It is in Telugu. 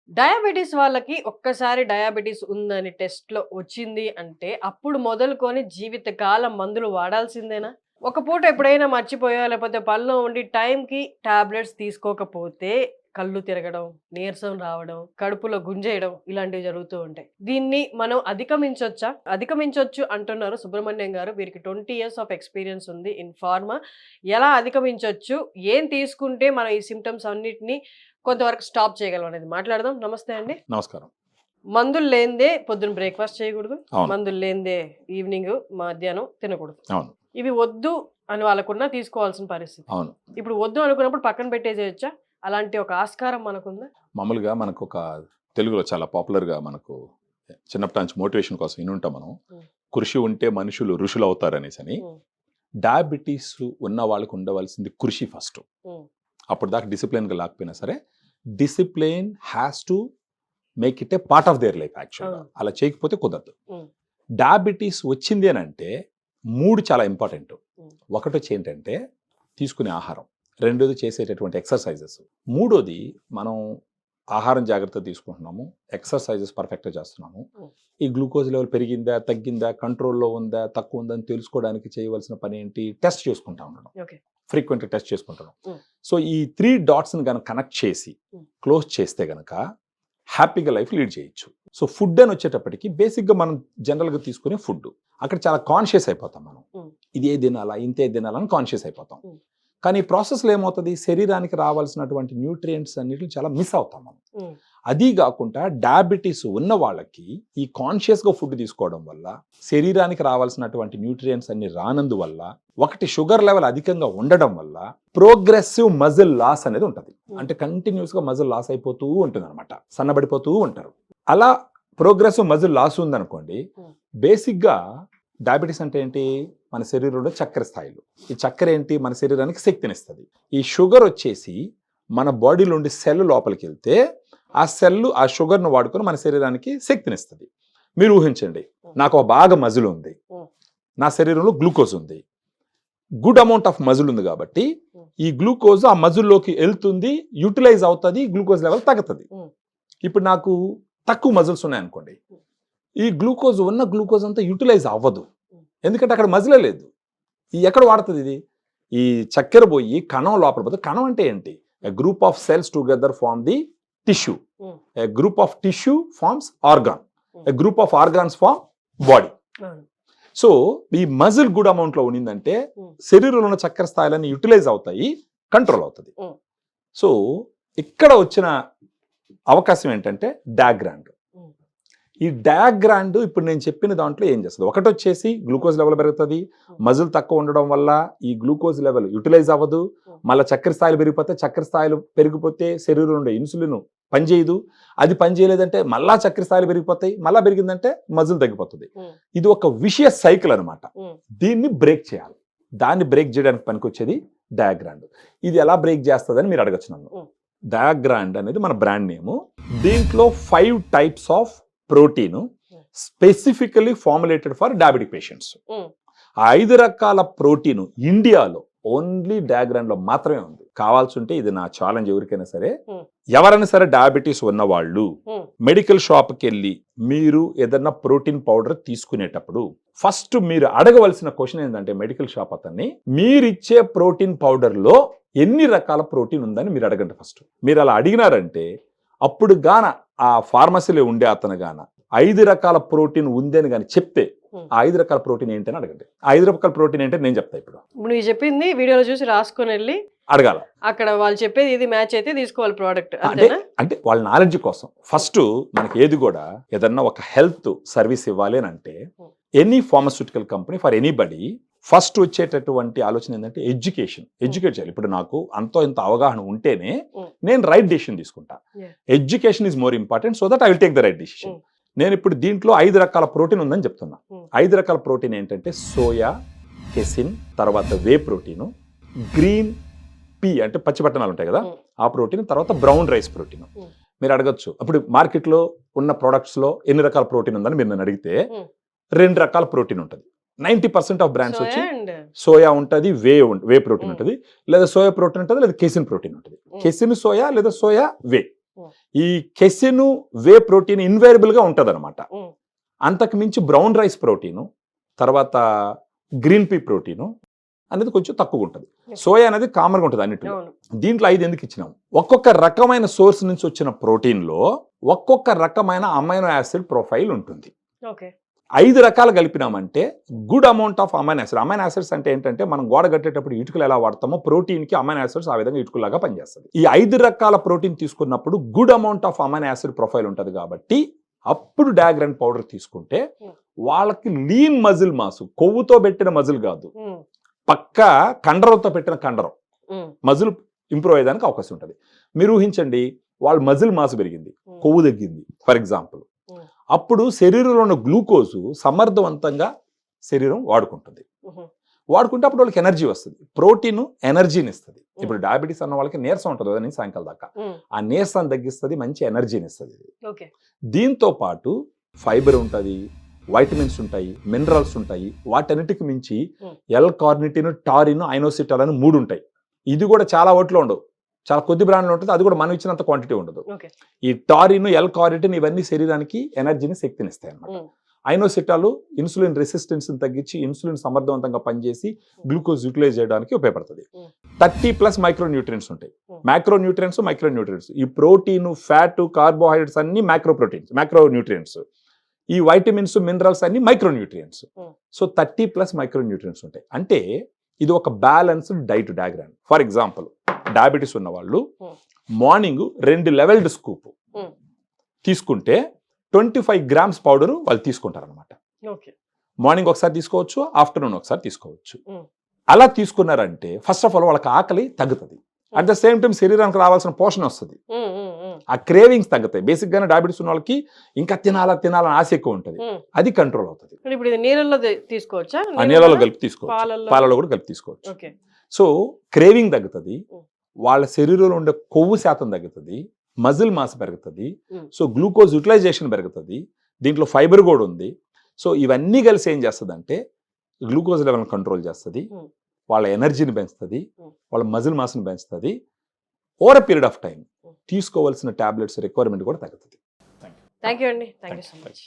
డయాబెటిస్ వాళ్ళకి ఒక్కసారి డయాబెటిస్ ఉందని టెస్ట్‌లో వచ్చింది అంటే, అప్పుడు మొదలుకొని జీవితకాలం మందులు వాడాల్సిందేనా? ఒక పూట ఎప్పుడైనా మర్చిపోయో, లేకపోతే పనిలో ఉండి టైంకి టాబ్లెట్స్ తీసుకోకపోతే కళ్ళు తిరగడం, నీరసం రావడం, కడుపులో గుంజేయడం ఇలాంటివి జరుగుతూ ఉంటాయి. దీన్ని మనం అధిగమించొచ్చా? అధిగమించొచ్చు అంటున్నారు సుబ్రహ్మణ్యం గారు. వీరికి 20 ఇయర్స్ ఆఫ్ ఎక్స్‌పీరియన్స్ ఉంది ఇన్ ఫార్మా. ఎలా అధిగమించొచ్చు? ఏం తీసుకుంటే మనం ఈ సింప్టమ్స్ అన్నిటిని కొంతవరకు స్టాప్ చేయగలం అనేది మాట్లాడదాం. నమస్తే అండి. నమస్కారం. మందులు లేనిదే పొద్దున బ్రేక్‌ఫాస్ట్ చేయకూడదు. అవును. మందులు లేనిదే ఈవినింగ్, మధ్యాహ్నం తినకూడదు. అవును. ఇవి వద్దు అని వాళ్ళకున్నా తీసుకోవాల్సిన పరిస్థితి. అవును. ఇప్పుడు వద్దు అనుకున్నప్పుడు పక్కన పెట్టేసేయొచ్చా? అలాంటి ఒక ఆస్కారం మనకుందా? మామూలుగా మనకొక తెలుగులో చాలా పాపులర్‌గా మనకు చిన్నప్పటి నుంచి మోటివేషన్ కోసం ఇనుంటాం మనం. హ్మ్. కృషి ఉంటే మనుషులు ఋషులవుతారనేసని. హ్మ్. డయాబెటిస్ ఉన్న వాళ్ళకి ఉండవలసింది కృషి ఫస్టు. హ్మ్. అప్పటిదాకా డిసిప్లిన్‌గా లేకపోయినా సరే, discipline has to make it A part of their life యాక్చువల్‌గా. అవును. అలా చేయకపోతే కుదరదు. హ్మ్. డయాబెటిస్ వచ్చింది అనంటే 3 చాలా ఇంపార్టెంటు. హ్మ్. ఒకటొచ్చి ఏంటంటే తీసుకునే ఆహారం. రెండోది చేసేటటువంటి ఎక్సర్‌సైజెస్. మూడోది మనం ఆహారం జాగ్రత్తగా తీసుకుంటున్నాము. ఎక్సర్‌సైజెస్ పర్ఫెక్ట్‌గా చేస్తున్నాము. హ్మ్. ఈ గ్లూకోజ్ లెవెల్ పెరిగిందా? తగ్గిందా? కంట్రోల్‌లో ఉందా? తక్కువ ఉందా? అని తెలుసుకోవడానికి చేయవలసిన పనేంటి? టెస్ట్ చేసుకుంటా ఉండడం. ఓకే. ఫ్రీక్వెంట్‌గా టెస్ట్ చేసుకుంటున్నాం. హ్మ్. సో, ఈ 3 డాట్స్‌ని గనక కనెక్ట్ చేసి హ్మ్. క్లోజ్ చేస్తే గనక హ్యాపీగా లైఫ్ లీడ్ చేయొచ్చు. సో, ఫుడ్ అని వచ్చేటప్పటికి బేసిక్‌గా మనం జనరల్‌గా తీసుకునే ఫుడ్. అక్కడ చాలా కాన్షియస్ అయిపోతాం మనం. హ్మ్. ఇదే తినాలా? ఇంతే తినాలా? అని కాన్షియస్ అయిపోతాం. హ్మ్. కానీ ఈ ప్రాసెస్‌లో ఏమవుతది? శరీరానికి రావాల్సినటువంటి న్యూట్రియంట్స్ అన్నిటిని చాలా మిస్ అవుతాం మనం. హ్మ్. అదీ గాకుండా డయాబెటిస్ ఉన్న వాళ్ళకి ఈ కాన్షియస్‌గా ఫుడ్ తీసుకోవడం వల్ల శరీరానికి రావాల్సినటువంటి న్యూట్రియంట్స్ అన్ని రానందువల్ల, ఒకటి షుగర్ లెవెల్ అధికంగా ఉండడం వల్ల ప్రోగ్రెసివ్ మజిల్ లాస్ అనేది ఉంటది. అంటే కంటిన్యూస్‌గా మజిల్ లాస్ అయిపోతూ ఉంటుందన్నమాట. సన్నబడిపోతూ ఉంటారు. అలా ప్రోగ్రెసివ్ మజిల్ లాస్ ఉందనుకోండి, బేసిక్‌గా డయాబెటిస్ అంటే ఏంటి? మన శరీరంలో చక్కెర స్థాయిలు. ఈ చక్కెర ఏంటి? మన శరీరానికి శక్తినిస్తది. ఈ షుగర్ వచ్చేసి మన బాడీలో ఉండే సెల్ లోపలికి వెళ్తే ఆ సెల్ ఆ షుగర్‌ను వాడుకొని మన శరీరానికి శక్తినిస్తది. మీరు ఊహించండి, నాకు బాగా మజిల్ ఉంది. నా శరీరంలో గ్లూకోజ్ ఉంది. గుడ్ అమౌంట్ ఆఫ్ మజిల్ ఉంది కాబట్టి ఈ గ్లూకోజ్ ఆ మజిల్‌లోకి వెళ్తుంది, యూటిలైజ్ అవుతది, గ్లూకోజ్ లెవెల్ తగ్గుతది. ఇప్పుడు నాకు తక్కువ మజిల్స్ ఉన్నాయనుకోండి, ఈ గ్లూకోజ్ అంతా యూటిలైజ్ అవ్వదు. ఎందుకంటే అక్కడ మజిలే లేదు. ఎక్కడ వాడుతుంది ఇది? ఈ చక్కెర పోయి కణం లోపల పోతే, కణం అంటే ఏంటి? A group of cells together form the tissue. A group of tissue forms organ. A group of organs form body. So ఈ మజిల్ గుడ్ అమౌంట్ లో ఉన్నిందంటే శరీరంలో ఉన్న చక్కెర స్థాయిలన్నీ యూటిలైజ్ అవుతాయి, కంట్రోల్ అవుతుంది. సో ఇక్కడ వచ్చిన అవకాశం ఏంటంటే డయాగ్రాండ్. ఈ డయాగ్రాండ్ ఇప్పుడు నేను చెప్పిన దాంట్లో ఏం చేస్తుంది? ఒకటి వచ్చేసి గ్లూకోజ్ లెవెల్ పెరుగుతుంది. మజిల్ తక్కువ ఉండడం వల్ల ఈ గ్లూకోజ్ లెవెల్ యూటిలైజ్ అవ్వదు. మళ్ళీ చక్కెర స్థాయిలు పెరిగిపోతే, చక్కెర స్థాయిలు పెరిగిపోతే శరీరంలో ఉండే ఇన్సులిన్ పనిచేయదు. అది పనిచేయలేదంటే మళ్ళా చక్కెర స్థాయిలు పెరిగిపోతాయి. మళ్ళా పెరిగిందంటే మజిల్ తగ్గిపోతుంది. ఇది ఒక విషియస్ సైకిల్ అనమాట. దీన్ని బ్రేక్ చేయాలి. దాన్ని బ్రేక్ చేయడానికి పనికొచ్చేది డయాగ్రాండ్. ఇది ఎలా బ్రేక్ చేస్తుందని మీరు అడగచ్చు నన్ను. డయాగ్రాండ్ అనేది మన బ్రాండ్ నేము. దీంట్లో 5 types of protein specifically formulated for diabetic patients. ఆ 5 రకాల ప్రోటీన్ ఇండియాలో ఓన్లీ డయాగ్రాండ్ లో మాత్రమే ఉంది. కావాల్సి ఉంటే ఇది నా ఛాలెంజ్, ఎవరికైనా సరే, ఎవరైనా సరే డయాబెటీస్ ఉన్న వాళ్ళు మెడికల్ షాప్కి వెళ్ళి మీరు ఏదన్నా ప్రోటీన్ పౌడర్ తీసుకునేటప్పుడు ఫస్ట్ మీరు అడగవలసిన క్వశ్చన్ ఏంటంటే, మెడికల్ షాప్ అతన్ని, మీరిచ్చే ప్రోటీన్ పౌడర్ లో ఎన్ని రకాల ప్రోటీన్ ఉందని మీరు అడగండి ఫస్ట్. మీరు అలా అడిగినారంటే అప్పుడు గాన ఆ ఫార్మసీలో ఉండే అతను గాన 5 రకాల ప్రోటీన్ ఉందని కానీ చెప్తే, ఆ 5 రకాల ప్రోటీన్ ఏంటని అడగండి. ఆ 5 రకాల ప్రోటీన్ ఏంటని నేను చెప్తా. ఇప్పుడు నువ్వు చెప్పింది వీడియోలో చూసి రాసుకొని వెళ్ళి అడగాల. అక్కడ వాళ్ళు చెప్పేది ఇది మ్యాచ్ అయితే తీసుకోవాలి ప్రోడక్ట్. అంటే వాళ్ళ నాలెడ్జ్ కోసం ఫస్ట్ మనకి ఏది కూడా ఏదన్నా ఒక హెల్త్ సర్వీస్ ఇవ్వాలి అని అంటే, any pharmaceutical company for anybody first వచ్చేటటువంటి ఆలోచన ఏంటంటే ఎడ్యుకేట్ చేయాలి. ఇప్పుడు నాకు అంతో ఇంత అవగాహన ఉంటేనే నేను రైట్ డెసిషన్ తీసుకుంటా. Education is more important, so that I will take the right decision. నేను ఇప్పుడు దీంట్లో 5 రకాల ప్రోటీన్ ఉందని చెప్తున్నా. 5 రకాల ప్రోటీన్ ఏంటంటే సోయా, కెసిన్, తర్వాత వే ప్రోటీను, గ్రీన్ పీ అంటే పచ్చిబట్టనాలు ఉంటాయి కదా, ఆ ప్రోటీన్, తర్వాత బ్రౌన్ రైస్ ప్రోటీన్. మీరు అడగచ్చు, అప్పుడు మార్కెట్లో ఉన్న ప్రొడక్ట్స్ లో ఎన్ని రకాల ప్రోటీన్ ఉందని మీరు నన్ను అడిగితే 2 రకాల ప్రోటీన్ ఉంటుంది. 90% ఆఫ్ బ్రాండ్స్ వచ్చి సోయా ఉంటుంది, వే ప్రోటీన్ ఉంటుంది, లేదా సోయా ప్రోటీన్ ఉంటుంది, లేదా కెసిన్ ప్రోటీన్ ఉంటుంది. కెసిన్ సోయా లేదా సోయా వే. ఈ కెసిన్ వే ప్రోటీన్ ఇన్వేరియబుల్ గా ఉంటది అనమాట. అంతకు మించి బ్రౌన్ రైస్ ప్రోటీను, తర్వాత గ్రీన్ పీ ప్రోటీను అనేది కొంచెం తక్కువ ఉంటుంది. సోయా అనేది కామన్గా ఉంటుంది అన్నిటిలో. దీంట్లో 5 ఎందుకు ఇచ్చినాం? ఒక్కొక్క రకమైన సోర్స్ నుంచి వచ్చిన ప్రోటీన్లో ఒక్కొక్క రకమైన అమైనో యాసిడ్ ప్రొఫైల్ ఉంటుంది. 5 రకాలు కలిపినామంటే good amount of amino acid. Amino acids అంటే ఏంటంటే మనం గోడ కట్టేటప్పుడు ఇటుకలు ఎలా వాడతామో ప్రోటీన్కి అమైనో యాసిడ్స్ ఆ విధంగా ఇటుకలాగా పనిచేస్తుంది. ఈ 5 రకాల ప్రోటీన్ తీసుకున్నప్పుడు good amount of amino acid profile ఉంటుంది కాబట్టి అప్పుడు డాగ్రాన్ పౌడర్ తీసుకుంటే వాళ్ళకి లీన్ మజిల్ మాసు, కొవ్వుతో పెట్టిన మజిల్ కాదు, పక్క కండరంతో పెట్టిన కండరం మజిల్ ఇంప్రూవ్ అయ్యేదానికి అవకాశం ఉంటుంది. మీరు ఊహించండి, వాళ్ళ మజిల్ మాసు పెరిగింది, కొవ్వు తగ్గింది ఫర్ ఎగ్జాంపుల్. అప్పుడు శరీరంలో ఉన్న గ్లూకోజు సమర్థవంతంగా శరీరం వాడుకుంటుంది. వాడుకుంటే అప్పుడు వాళ్ళకి ఎనర్జీ వస్తుంది. ప్రోటీన్ ఎనర్జీని ఇస్తుంది. ఇప్పుడు డయాబెటీస్ అన్న వాళ్ళకి నీరసం ఉంటుంది కదా సాయంకాలం దాకా, ఆ నీరసాన్ని తగ్గిస్తుంది, మంచి ఎనర్జీని ఇస్తుంది. దీంతో పాటు ఫైబర్ ఉంటుంది, వైటమిన్స్ ఉంటాయి, మినరల్స్ ఉంటాయి. వాటన్నిటికి మించి ఎల్ కార్నిటిన్, టారిన్, ఐనోసిటల్ అని 3 ఉంటాయి. ఇది కూడా చాలా వాటిలో ఉండవు, చాలా కొద్ది బ్రాండ్లో ఉంటుంది. అది కూడా మనం ఇచ్చినంత క్వాంటిటీ ఉండదు. ఈ టారిన్, ఎల్ కార్నిటిన్ ఇవన్నీ శరీరానికి ఎనర్జీని, శక్తిని ఇస్తాయి అన్నమాట. ఐనోసిటాలు ఇన్సులిన్ రెసిస్టెన్స్ తగ్గించి ఇన్సులిన్ సమర్థవంతంగా పనిచేసి గ్లూకోజ్ యూటిలైజ్ చేయడానికి ఉపయోగపడుతుంది. 30+ మైక్రోన్యూట్రియన్స్ ఉంటాయి. Micronutrients, micronutrients. ఈ ప్రోటీన్, ఫ్యాట్, కార్బోహైడ్రేట్స్ అన్ని మైక్రోన్యూట్రియన్స్. ఈ వైటమిన్స్, మినరల్స్ అన్ని మైక్రోన్యూట్రియన్స్. సో 30+ మైక్రోన్యూట్రియన్స్ ఉంటాయి. అంటే ఇది ఒక balanced diet diagram. For example, diabetes ఉన్న వాళ్ళు మార్నింగ్ 2 లెవెల్డ్ స్కూప్ తీసుకుంటే 25 గ్రామ్స్ పౌడర్ వాళ్ళు తీసుకుంటారు అనమాట. మార్నింగ్ ఒకసారి తీసుకోవచ్చు, ఆఫ్టర్నూన్ ఒకసారి తీసుకోవచ్చు. అలా తీసుకున్నారంటే ఫస్ట్ ఆఫ్ ఆల్ వాళ్ళకి ఆకలి తగ్గుతుంది. అట్ ద సేమ్ టైం శరీరానికి రావాల్సిన పోషణ వస్తుంది, ఆ క్రేవింగ్స్ తగ్గుతాయి. బేసిక్ గానే డయాబెటీస్ ఉన్న వాళ్ళకి ఇంకా తినాలని ఆశ ఎక్కువ ఉంటుంది, అది కంట్రోల్ అవుతుంది. ఇప్పుడు ఇది నీళ్ళలో తీసుకోవచ్చా? నీళ్ళలో కలిపి తీసుకోవచ్చు, పాలలో కూడా కలిపి తీసుకోవచ్చు. సో క్రేవింగ్ తగ్గుతుంది, వాళ్ళ శరీరంలో ఉండే కొవ్వు శాతం తగ్గుతుంది, మజిల్ మాస్ పెరుగుతుంది, సో గ్లూకోజ్ యూటిలైజేషన్ పెరుగుతుంది, దీంట్లో ఫైబర్ కూడా ఉంది. సో ఇవన్నీ కలిసి ఏం చేస్తుంది అంటే గ్లూకోజ్ లెవెల్ కంట్రోల్ చేస్తుంది, వాళ్ళ ఎనర్జీని పెంచుతుంది, వాళ్ళ మజిల్ మాస్ని పెంచుతుంది. Over a period of time తీసుకోవాల్సిన టాబ్లెట్స్ రిక్వైర్మెంట్ కూడా తగ్గుతుంది. థ్యాంక్ యూ అండి. Thank you so much.